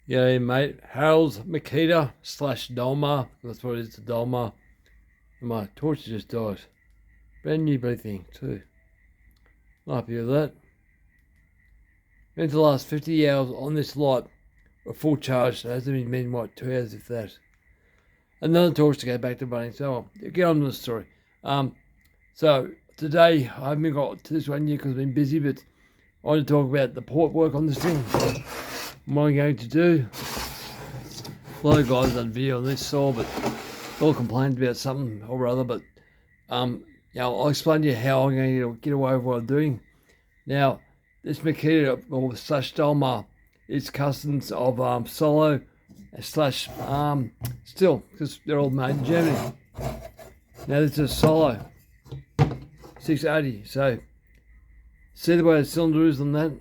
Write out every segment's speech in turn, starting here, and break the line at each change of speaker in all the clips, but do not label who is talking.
Yeah, mate. Harold's makita slash dolma. That's what it is, the dolma. And my torch just died. Brand new bloody thing too. Not happy with that. Spent the last 50 hours on this light with full charge. So it hasn't been what, 2 hours if that. Another torch to go back to running. So I'll get on to the story. So today I haven't got to this one yet because I've been busy, but I want to talk about the port work on this thing. What I'm going to do. A lot of guys done video on this saw, but all complained about something or other. But I'll explain to you how I'm going to get away with what I'm doing. Now, this makita or slash dolma is customs of solo slash still, because they're all made in Germany. Now this is solo 680. So see the way the cylinder is on that.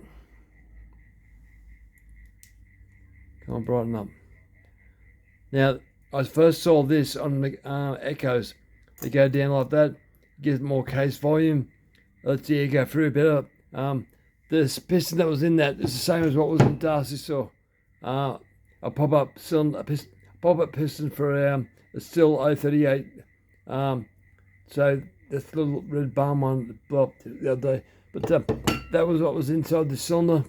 Come on, brighten up. Now, I first saw this on the Echoes. They go down like that, gives more case volume, lets the air go through better. The piston that was in that is the same as what was in Darcy saw. A pop-up cylinder, pop-up piston for a Still 038. So this little red barn one blew up the other day. But that was what was inside the cylinder,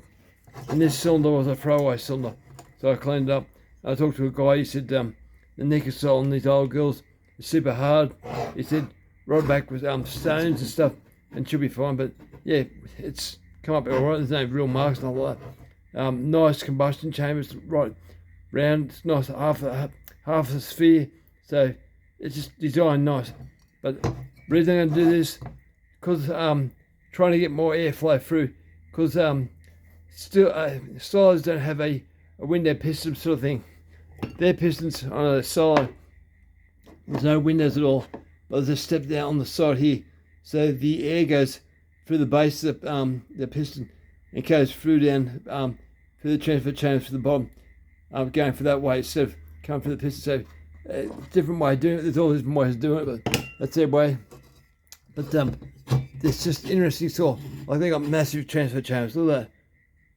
and this cylinder was a throwaway cylinder. So I cleaned it up. I talked to a guy, he said the nickel on these old girls is super hard. He said rod back with stones and stuff and she'll be fine. But yeah, it's come up alright. There's no real marks and all that. Nice combustion chambers right round. It's nice, half a sphere. So it's just designed nice. But the reason I'm going to do this, because trying to get more airflow through, because silos don't have a window piston sort of thing. Their pistons on a silo, there's no windows at all, but there's a step down on the side here, so the air goes through the base of the piston and goes through down through the transfer chambers to the bottom, going for that way instead of coming through the piston. So different way of doing it. There's all different ways of doing it, but that's their way. But it's just interesting saw. Like they got massive transfer chambers. Look at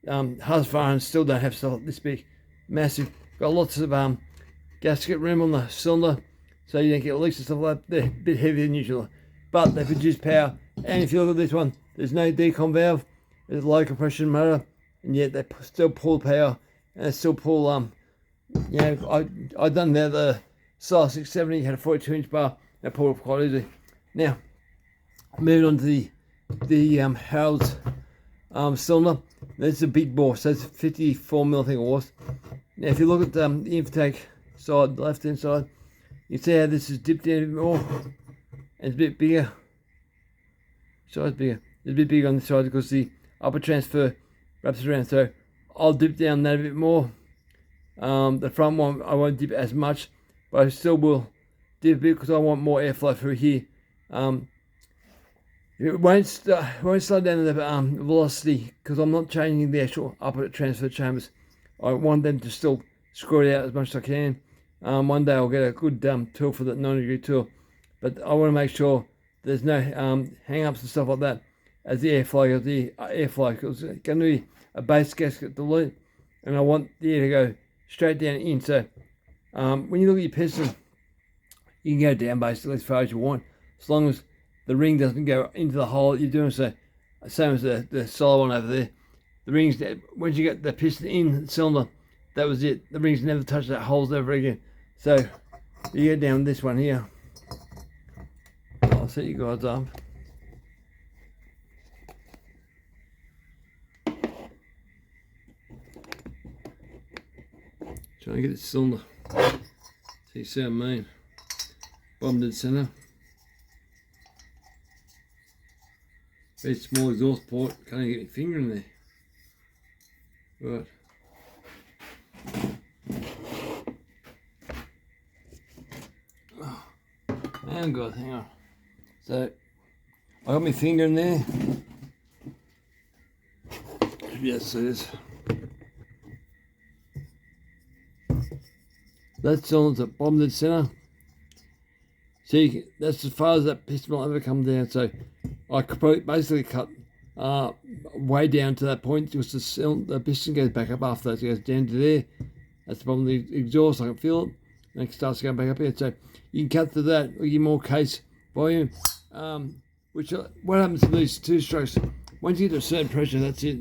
that. Husqvarna still don't have stuff this big, massive. Got lots of gasket room on the cylinder, so you don't get leaks and stuff like that. They're a bit heavier than usual, but they produce power. And if you look at this one, there's no decom valve. There's a low compression motor, and yet they still pull power, and they still pull. I done there the size 670 had a 42-inch bar. They pulled it quite easy. Now, moving on to the Harold's cylinder. That's a big bore, so it's 54mm, I think it was. Now, if you look at the intake side, the left-hand side, you see how this is dipped in a bit more, and it's a bit bigger. Size bigger. It's a bit bigger on the side because the upper transfer wraps around. So I'll dip down that a bit more. The front one I won't dip as much, but I still will dip a bit because I want more airflow through here. It won't slow down the velocity because I'm not changing the actual upper transfer chambers. I want them to still screw it out as much as I can. One day I'll get a good tool for that 90-degree tool, but I want to make sure there's no hang-ups and stuff like that as the airflow because it's going to be a base gasket delete, and I want the air to go straight down in. So when you look at your piston, you can go down basically as far as you want, as long as the ring doesn't go into the hole that you're doing. So same as the solo one over there. The rings, once you get the piston in the cylinder, that was it. The rings never touch that holes ever again. So you get down this one here. I'll set you guys up. Trying to get the cylinder. So you see what I mean. Bottom dead center. Very small exhaust port. Can't even get my finger in there. Right. Oh God, hang on. So I got my finger in there. Yes, see this. That cylinder's at bottom dead center. See, that's as far as that piston will ever come down. So I could basically cut way down to that point because the piston goes back up after that. It goes down to there, That's the problem with the exhaust. I can feel it, and it starts going back up here. So you can cut to that, or get more case volume. What happens to these two strokes? Once you get to a certain pressure, that's it.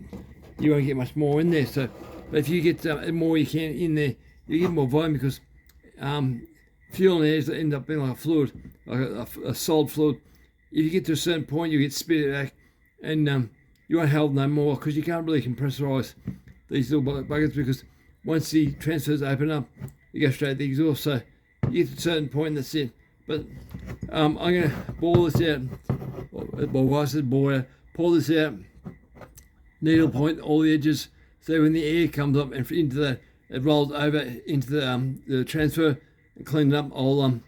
You won't get much more in there. So, but if you get more you can in there, you get more volume because fuel and air end up being like a fluid, like a solid fluid. If you get to a certain point, you get spit back, and you won't hold no more because you can't really compressorize these little buckets because once the transfers open up, you go straight to the exhaust. So you get to a certain point, and that's it. But I'm going to ball this out. Well, I said ball out. Pull this out. Needle point all the edges. So when the air comes up and into that, it rolls over into the transfer and clean it up. I'll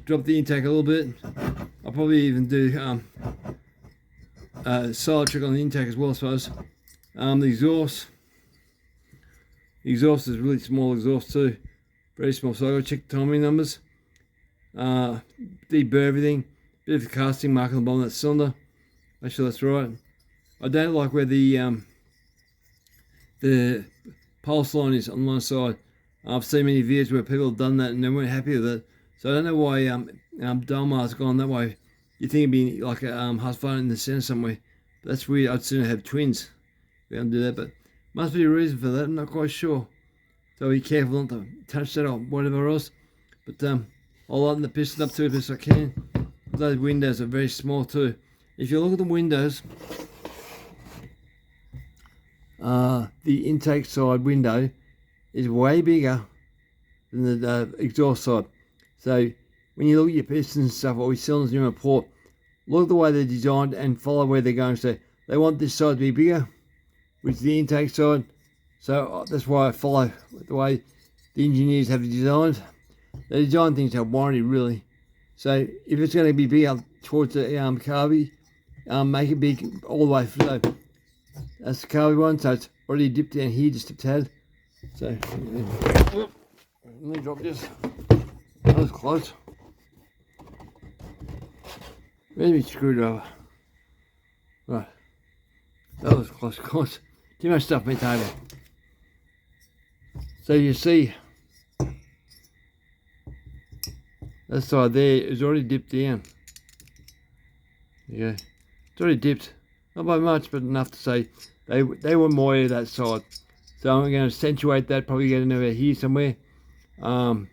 drop the intake a little bit. I'll probably even do solid trick on the intake as well, I suppose. The exhaust is really small exhaust too, very small. So I got to check the timing numbers, deburr everything, bit of casting mark on the bottom of that cylinder, make sure that's right. I don't like where the pulse line is on one side. I've seen many videos where people have done that and they weren't happy with it. So I don't know why Dalmar's gone that way. You think it'd be like a Husqvarna in the center somewhere. But that's weird. I'd sooner have twins. We don't do that, but must be a reason for that. I'm not quite sure. So be careful not to touch that or whatever else. But I'll lighten the piston up to it as I can. Those windows are very small too. If you look at the windows, the intake side window is way bigger than the exhaust side. So when you look at your pistons and stuff, or your cylinders in a port, look at the way they're designed and follow where they're going. So they want this side to be bigger, which is the intake side. So that's why I follow the way the engineers have it designed. They design things to have warranty, really. So if it's going to be bigger towards the carby, make it big all the way through. So that's the carby one, so it's already dipped down here just a tad. So let me drop this. That was close. Maybe screwdriver. Right. That was close. Too much stuff on my table. So you see, that side there is already dipped down. Yeah, it's already dipped. Not by much, but enough to say they want more air that side. So I'm going to accentuate that, probably get it over here somewhere. I'll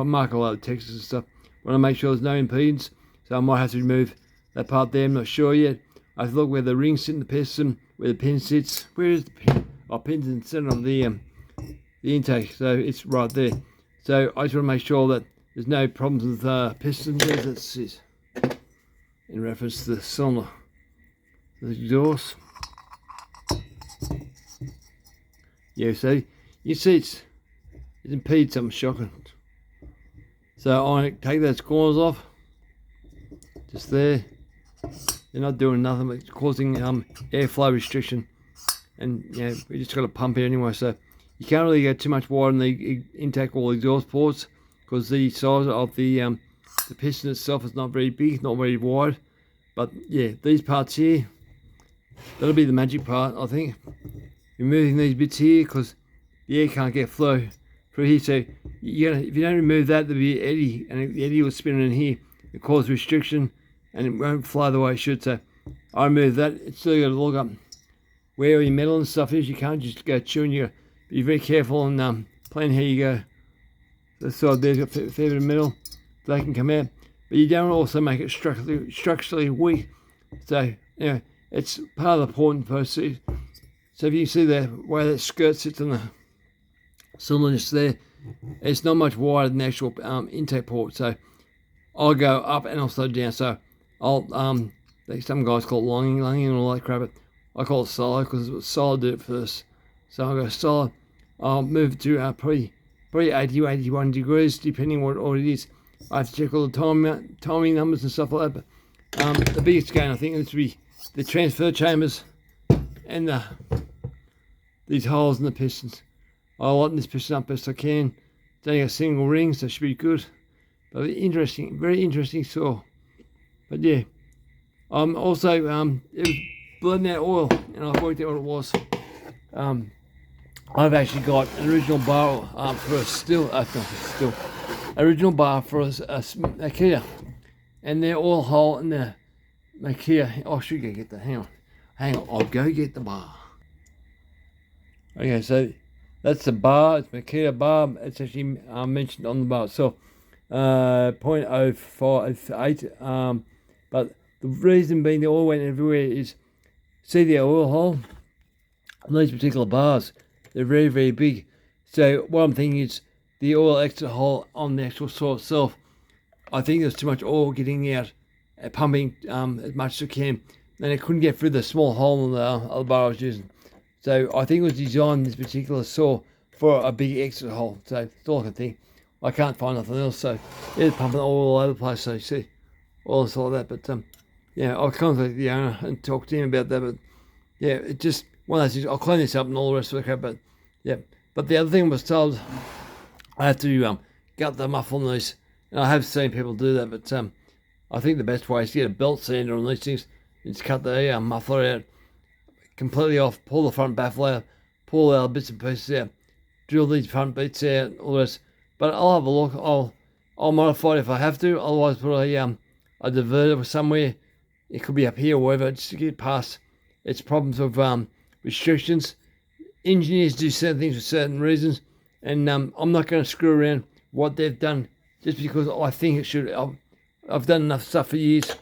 mark a lot of textures and stuff. Want to make sure there's no impedance, so I might have to remove that part there. I'm not sure yet. I have to look where the rings sit in the piston, where the pin sits. Where is the pin? Oh, pin's in the center of the intake, so it's right there. So I just want to make sure that there's no problems with pistons. That's it. In reference to the cylinder, the exhaust. Yeah, so you see it impedes something shocking. So I take those corners off, just there. They're not doing nothing but causing airflow restriction, and yeah, we just got to pump it anyway. So you can't really go too much wide in the intake or exhaust ports because the size of the piston itself is not very big, not very wide. But yeah, these parts here, that'll be the magic part, I think. Removing these bits here because the air can't get flow through here. So if you don't remove that, there'll be an eddy, and the eddy will spin in here. It causes restriction, and it won't fly the way it should. So I remove that. It's still got to look up where your metal and stuff is. You can't just go chewing. You got to be very careful and plan how you go. This side there's got a fair bit of metal. They can come out. But you don't also make it structurally weak. So, you know, it's part of the important process. So if you see the way that skirt sits on the cylinder just there, it's not much wider than the actual intake port. So I'll go up and I'll slow down. So I'll, some guys call it longing and all that crap, but I call it solo because solo did it first. So I'll go solo. I'll move to probably 80 or 81 degrees, depending what order it is. I have to check all the timing numbers and stuff like that. But the biggest gain, I think, is to be the transfer chambers and these holes in the pistons. I'll lighten this piston up best I can. It's only a single ring, so it should be good. But interesting, very interesting saw. But yeah, also it was blending out oil, and I worked out what it was. I've actually got an original bar for a still, original bar for a makita, and they're all whole in the makita. Oh, I should go get the, hang on, I'll go get the bar. Okay, so that's the bar, it's makita bar, it's actually mentioned on the bar itself, 0.058, but the reason being the oil went everywhere is, see the oil hole on these particular bars, they're very, very big. So what I'm thinking is the oil exit hole on the actual saw itself, I think there's too much oil getting out, pumping as much as it can, and it couldn't get through the small hole in the other bar I was using. So I think it was designed, this particular saw, for a big exit hole. So that's all I can think. I can't find nothing else. So it's pumping all over the place. So you see, all this, all that. But yeah, I'll contact the owner and talk to him about that. But yeah, it just one of those things. I'll clean this up and all the rest of the crap. But yeah, but the other thing I was told, I have to gut the muffle on these. And I have seen people do that, but I think the best way is to get a belt sander on these things and just cut the muffler out completely off, pull the front baffle out, pull out bits and pieces out, drill these front bits out, all this. But I'll have a look. I'll modify it if I have to. Otherwise, put a diverter somewhere. It could be up here or wherever, just to get past its problems of restrictions. Engineers do certain things for certain reasons, and I'm not going to screw around what they've done just because I think it should. I've done enough stuff for years.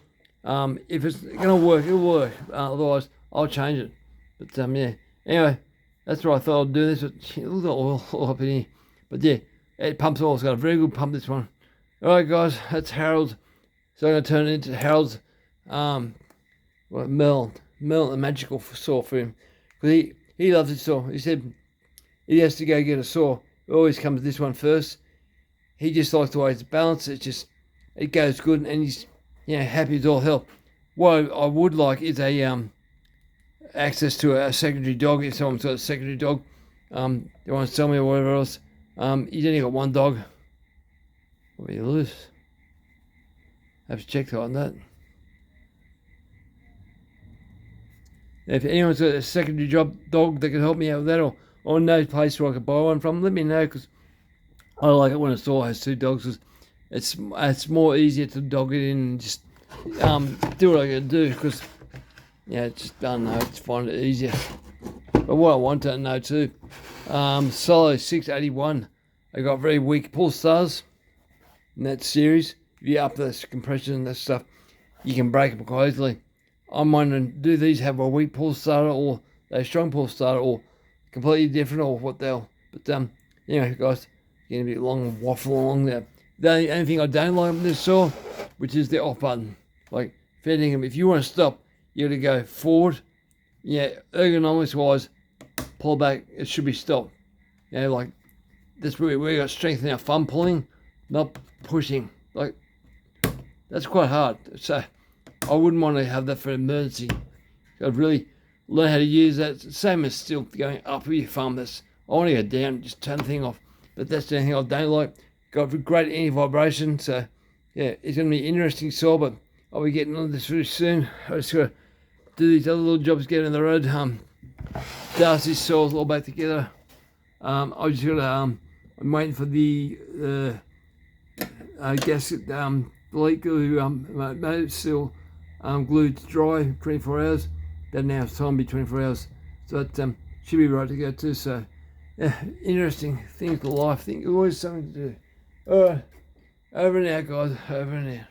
If it's going to work, it'll work. Otherwise, I'll change it. But yeah. Anyway, that's what I thought I'd do this. But look at the oil all up in here. But yeah, it pumps oil. It's got a very good pump, this one. Alright guys, that's Harold. So I'm going to turn it into Harold's Mel the magical saw for him. Because he loves his saw. He said he has to go get a saw. It always comes this one first. He just likes the way it's balanced. It goes good, and he's happy as all hell. What I would like is a access to a secondary dog. If someone's got a secondary dog, they want to sell me or whatever else. He's only got one dog. What will you lose? Have to check on that. If anyone's got a secondary dog that can help me out with that, or knows a place where I could buy one from, let me know, because I like it when a store has two dogs, because it's more easier to dog it in and just do what I gotta do, because it's just, I don't know, it's find it easier. But what I want to know too, Solo 681, I got very weak pull stars in that series. If you up the compression and that stuff, you can break them quite easily. I'm wondering, do these have a weak pull starter, or a strong pull starter, or completely different, or what they'll. But anyway guys, getting a bit long waffle along there. The only thing I don't like with this saw, which is the off button. Like fitting them, if you want to stop, you got to go forward. Ergonomics wise, pull back, it should be stopped. Like this, we got strength in our thumb pulling, not pushing. Like that's quite hard. So I wouldn't want to have that for an emergency. I'd really learn how to use that. Same as still going up with your thumb. I want to go down, just turn the thing off. But that's the thing I don't like. Got great anti-vibration. So yeah, it's going to be an interesting saw, but I'll be getting on this really soon. I just got to do these other little jobs, get on the road. Dust these saws all back together. I just got to, I'm waiting for the gasket leak glue, still glued to dry 24 hours. Doesn't have time to be 24 hours. So it should be right to go too. So yeah, interesting things to life. I think always something to do. Alright, over and out guys, over and out.